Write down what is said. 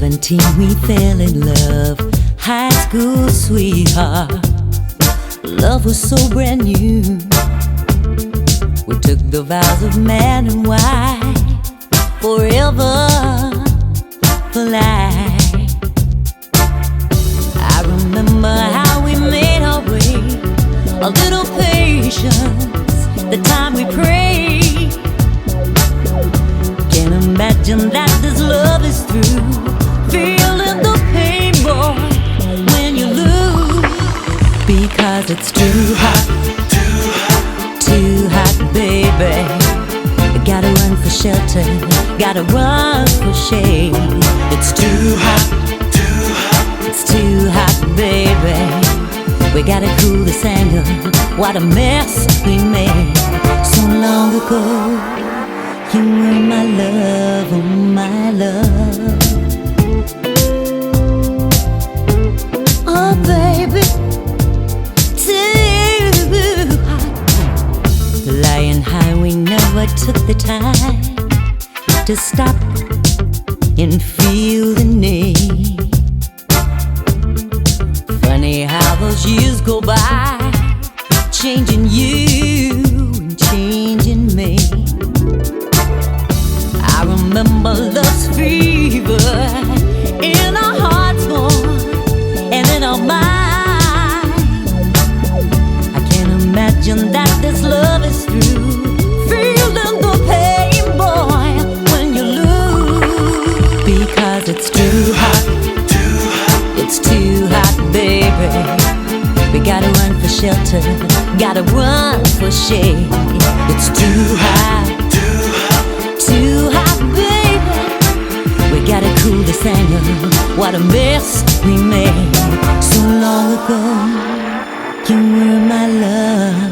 17 we fell in love, high school sweetheart. Love was so brand new. We took the vows of man and wife, forever, for life. I remember how we made our way, a little patience, the time we prayed. Can't imagine that this love is through, feeling the pain, boy, when you lose. Because it's too hot, too hot, baby. Gotta run for shelter, gotta run for shade. It's too hot, it's too hot, baby. We gotta cool this anger, what a mess we made so long ago. You were my love, oh my love. Oh baby, too hot. Flying high, we never took the time to stop and feel the need. Funny how those years go by, changing you and changing me. I remember love's fever in our hearts born and in our minds. I can't imagine that this love is through, feeling the pain, boy, when you lose. Because it's too hot, it's too hot, baby. We gotta run for shelter, gotta run for shade. It's too hot, too hot, baby. We gotta cool this anger, what a mess we made so long ago. You were my love.